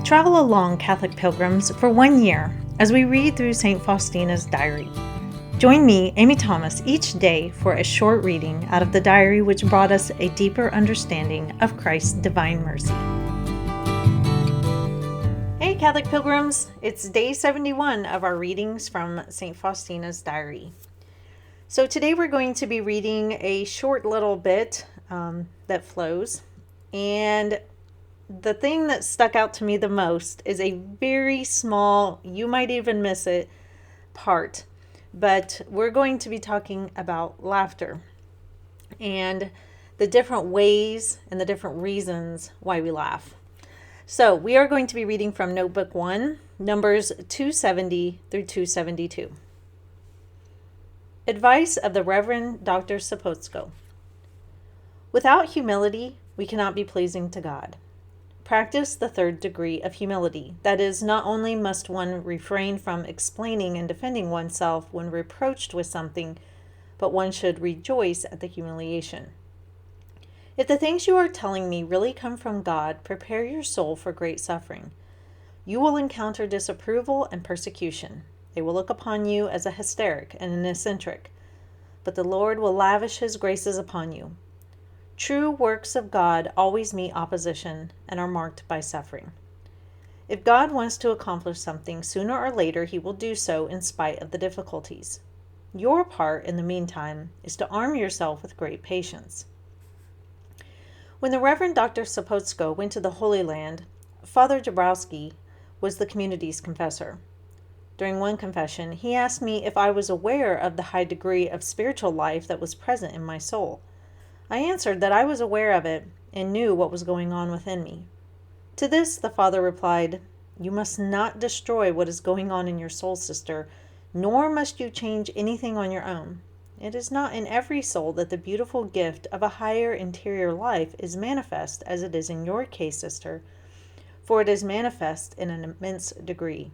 Travel along, Catholic pilgrims, for 1 year as we read through St. Faustina's diary. Join me, Amy Thomas, each day for a short reading out of the diary which brought us a deeper understanding of Christ's divine mercy. Hey Catholic pilgrims, it's day 71 of our readings from St. Faustina's diary. So today we're going to be reading a short little bit that flows, and the thing that stuck out to me the most is a very small, you might even miss it, part. But we're going to be talking about laughter and the different ways and the different reasons why we laugh. So we are going to be reading from Notebook 1, numbers 270 through 272. Advice of the Reverend Dr. Sapotsko. Without humility, we cannot be pleasing to God. Practice the third degree of humility. That is, not only must one refrain from explaining and defending oneself when reproached with something, but one should rejoice at the humiliation. If the things you are telling me really come from God, prepare your soul for great suffering. You will encounter disapproval and persecution. They will look upon you as a hysteric and an eccentric, but the Lord will lavish his graces upon you. True works of God always meet opposition and are marked by suffering. If God wants to accomplish something, sooner or later he will do so in spite of the difficulties. Your part, in the meantime, is to arm yourself with great patience. When the Reverend Dr. Sapotsko went to the Holy Land, Father Jabrowski was the community's confessor. During one confession, he asked me if I was aware of the high degree of spiritual life that was present in my soul. I answered that I was aware of it and knew what was going on within me. To this, the Father replied, "You must not destroy what is going on in your soul, sister, nor must you change anything on your own. It is not in every soul that the beautiful gift of a higher interior life is manifest as it is in your case, sister, for it is manifest in an immense degree.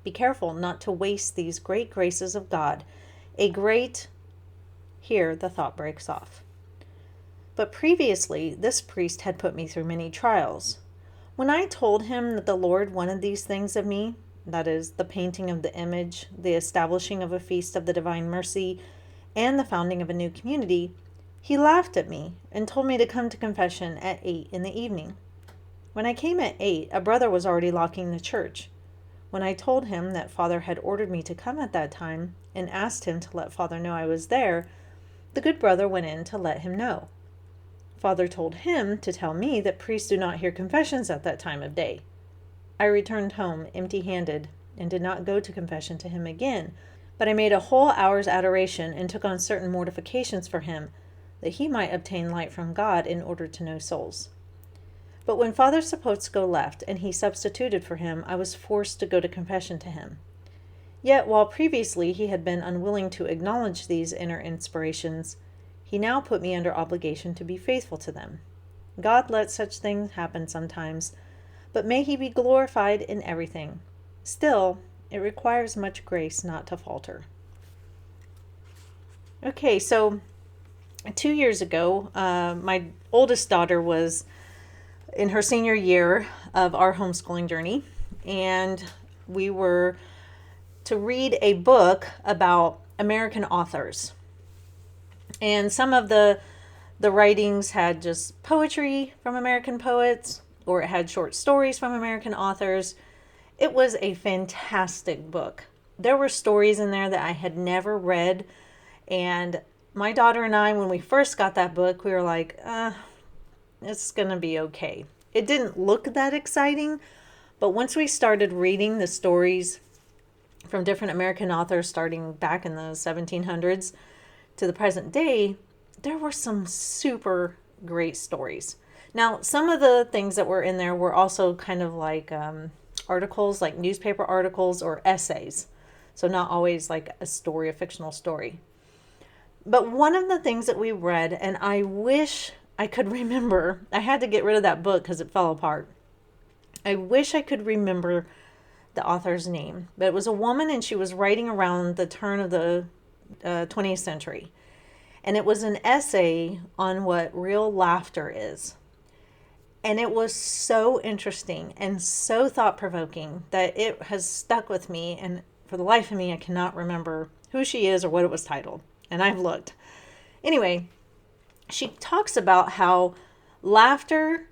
Be careful not to waste these great graces of God, Here the thought breaks off. But previously, this priest had put me through many trials. When I told him that the Lord wanted these things of me, that is, the painting of the image, the establishing of a feast of the Divine Mercy, and the founding of a new community, he laughed at me and told me to come to confession at 8 in the evening. When I came at 8, a brother was already locking the church. When I told him that Father had ordered me to come at that time and asked him to let Father know I was there, the good brother went in to let him know. Father told him to tell me that priests do not hear confessions at that time of day. I returned home empty-handed and did not go to confession to him again, but I made a whole hour's adoration and took on certain mortifications for him, that he might obtain light from God in order to know souls. But when Father Sapotsko left and he substituted for him, I was forced to go to confession to him. Yet while previously he had been unwilling to acknowledge these inner inspirations, he now put me under obligation to be faithful to them. God lets such things happen sometimes, but may he be glorified in everything. Still, it requires much grace not to falter. Okay, so 2 years ago, my oldest daughter was in her senior year of our homeschooling journey, and we were to read a book about American authors. And some of the writings had just poetry from American poets, or it had short stories from American authors. It was a fantastic book. There were stories in there that I had never read. And my daughter and I, when we first got that book, we were like, it's going to be okay. It didn't look that exciting, but once we started reading the stories from different American authors starting back in the 1700s, to the present day, there were some super great stories. Now, some of the things that were in there were also kind of like articles, like newspaper articles or essays. So not always like a story, a fictional story. But one of the things that we read, and I wish I could remember, I had to get rid of that book because it fell apart. I wish I could remember the author's name. But it was a woman, and she was writing around the turn of the 20th century. And it was an essay on what real laughter is. And it was so interesting and so thought-provoking that it has stuck with me. And for the life of me, I cannot remember who she is or what it was titled. And I've looked. Anyway, she talks about how laughter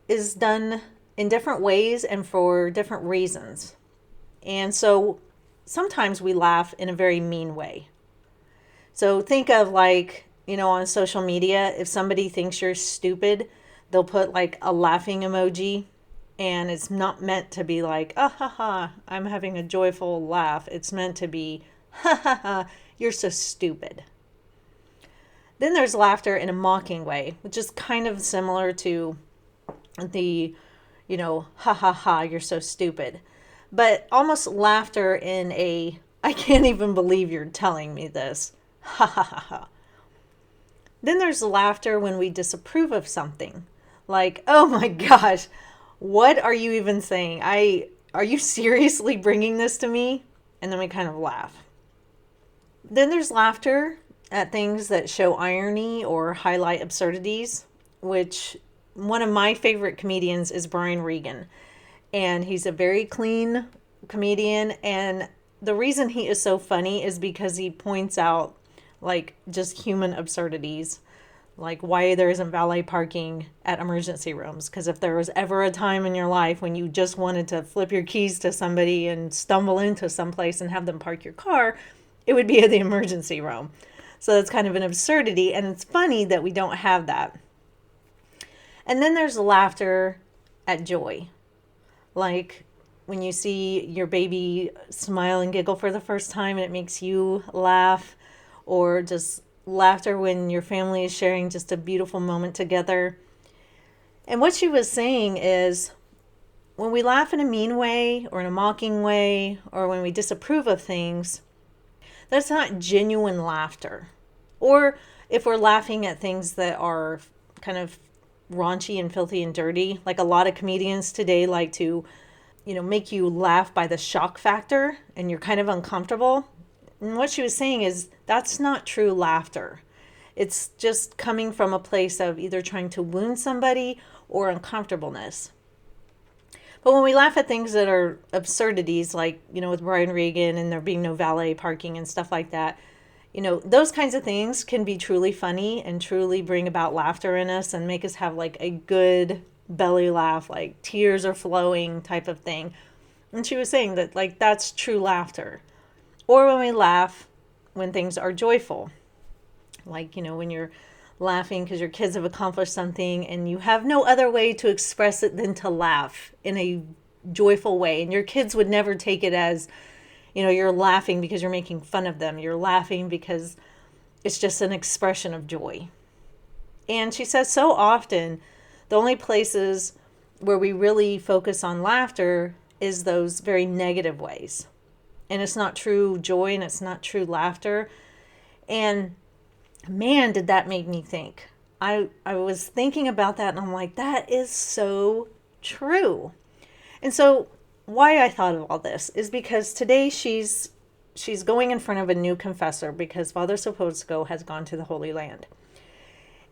is done in different ways and for different reasons. And so sometimes we laugh in a very mean way. So think of like, on social media, if somebody thinks you're stupid, they'll put like a laughing emoji, and it's not meant to be like, ah ha ha, I'm having a joyful laugh. It's meant to be, ha ha ha, you're so stupid. Then there's laughter in a mocking way, which is kind of similar to the, ha ha ha, you're so stupid. But almost laughter in a, I can't even believe you're telling me this, ha ha ha ha. Then there's laughter when we disapprove of something. Like, oh my gosh, what are you even saying? Are you seriously bringing this to me? And then we kind of laugh. Then there's laughter at things that show irony or highlight absurdities, which one of my favorite comedians is Brian Regan. And he's a very clean comedian. And the reason he is so funny is because he points out like just human absurdities, like why there isn't valet parking at emergency rooms. Because if there was ever a time in your life when you just wanted to flip your keys to somebody and stumble into someplace and have them park your car, it would be at the emergency room. So that's kind of an absurdity, and it's funny that we don't have that. And then there's laughter at joy. Like when you see your baby smile and giggle for the first time and it makes you laugh, or just laughter when your family is sharing just a beautiful moment together. And what she was saying is, when we laugh in a mean way or in a mocking way, or when we disapprove of things, that's not genuine laughter. Or if we're laughing at things that are kind of raunchy and filthy and dirty, like a lot of comedians today like to, make you laugh by the shock factor and you're kind of uncomfortable. And what she was saying is that's not true laughter. It's just coming from a place of either trying to wound somebody or uncomfortableness. But when we laugh at things that are absurdities, like, with Brian Regan and there being no valet parking and stuff like that, those kinds of things can be truly funny and truly bring about laughter in us and make us have like a good belly laugh, like tears are flowing type of thing. And she was saying that like that's true laughter. Or when we laugh when things are joyful, like, when you're laughing because your kids have accomplished something and you have no other way to express it than to laugh in a joyful way. And your kids would never take it as, you're laughing because you're making fun of them. You're laughing because it's just an expression of joy. And she says so often, the only places where we really focus on laughter is those very negative ways. And it's not true joy and it's not true laughter. And man, did that make me think. I was thinking about that and I'm like, that is so true. And so why I thought of all this is because today she's going in front of a new confessor because Father Sapotsko has gone to the Holy Land.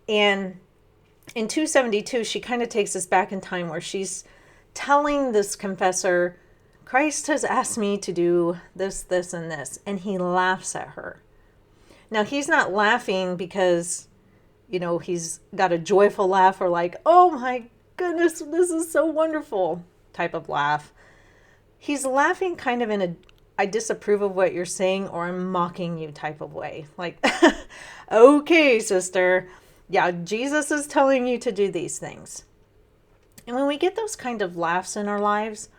And in 272, she kind of takes us back in time where she's telling this confessor, Christ has asked me to do this, this, and this. And he laughs at her. Now, he's not laughing because, he's got a joyful laugh or like, oh my goodness, this is so wonderful type of laugh. He's laughing kind of in a, I disapprove of what you're saying or I'm mocking you type of way. Like, okay, sister. Yeah, Jesus is telling you to do these things. And when we get those kind of laughs in our lives,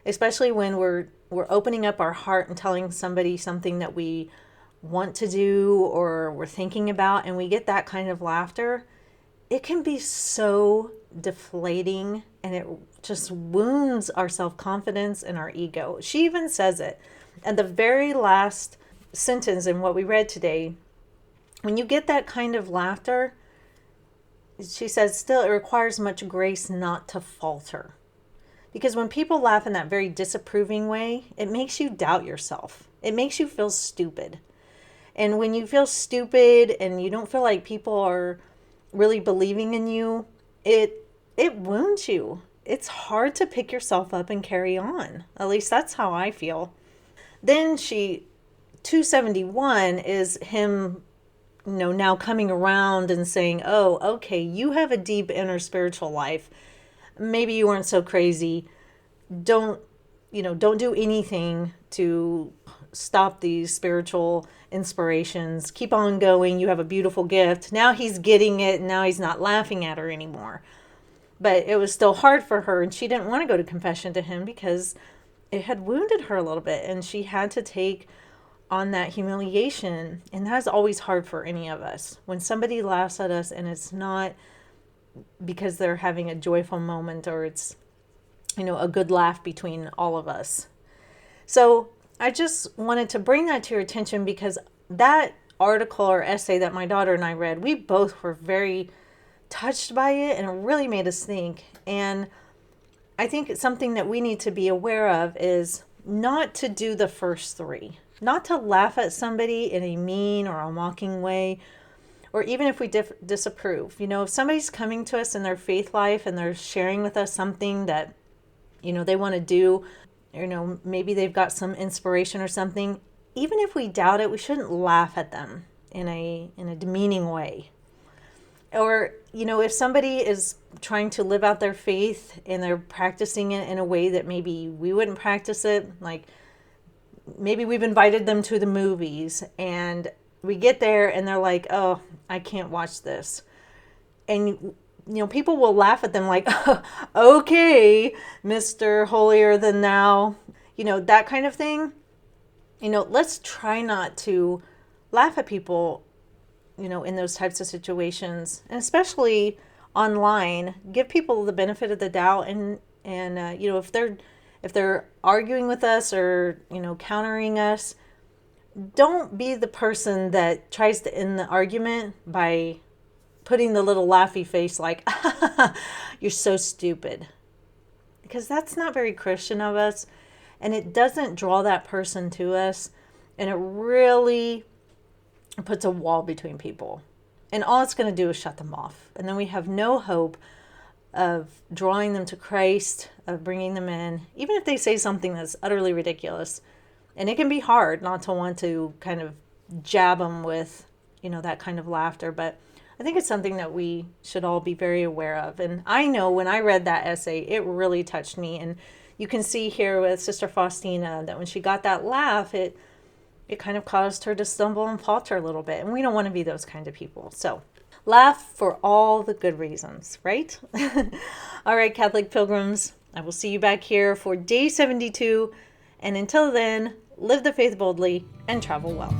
especially when we're opening up our heart and telling somebody something that we want to do or we're thinking about, and we get that kind of laughter, it can be so deflating and it just wounds our self-confidence and our ego. She even says it. And the very last sentence in what we read today, when you get that kind of laughter, she says, still, it requires much grace not to falter. Because when people laugh in that very disapproving way, it makes you doubt yourself. It makes you feel stupid. And when you feel stupid and you don't feel like people are really believing in you, it it wounds you. It's hard to pick yourself up and carry on. At least that's how I feel. Then 271 is him, now coming around and saying, oh, okay, you have a deep inner spiritual life. Maybe you weren't so crazy. Don't do anything to stop these spiritual inspirations. Keep on going. You have a beautiful gift. Now he's getting it. Now he's not laughing at her anymore. But it was still hard for her, and she didn't want to go to confession to him because it had wounded her a little bit, and she had to take on that humiliation. And that's always hard for any of us. When somebody laughs at us and it's not because they're having a joyful moment, or it's, a good laugh between all of us. So I just wanted to bring that to your attention because that article or essay that my daughter and I read, we both were very touched by it, and it really made us think. And I think it's something that we need to be aware of is not to do the first three, not to laugh at somebody in a mean or a mocking way, or even if we disapprove. If somebody's coming to us in their faith life and they're sharing with us something that, they want to do, maybe they've got some inspiration or something, even if we doubt it, we shouldn't laugh at them in a demeaning way. Or, if somebody is trying to live out their faith and they're practicing it in a way that maybe we wouldn't practice it, like maybe we've invited them to the movies and we get there and they're like, oh, I can't watch this. And, people will laugh at them like, okay, Mr. Holier Than Thou, that kind of thing. Let's try not to laugh at people, in those types of situations, and especially online. Give people the benefit of the doubt, and if they're arguing with us or countering us, don't be the person that tries to end the argument by putting the little laughy face like, you're so stupid, because that's not very Christian of us, and it doesn't draw that person to us, and it really puts a wall between people, and all it's going to do is shut them off, and then we have no hope of drawing them to Christ, of bringing them in, even if they say something that's utterly ridiculous. And it can be hard not to want to kind of jab them with that kind of laughter, but I think it's something that we should all be very aware of. And I know when I read that essay, it really touched me, and you can see here with Sister Faustina that when she got that laugh, it kind of caused her to stumble and falter a little bit. And we don't want to be those kind of people. So laugh for all the good reasons, right? All right, Catholic pilgrims, I will see you back here for day 72. And until then, live the faith boldly and travel well.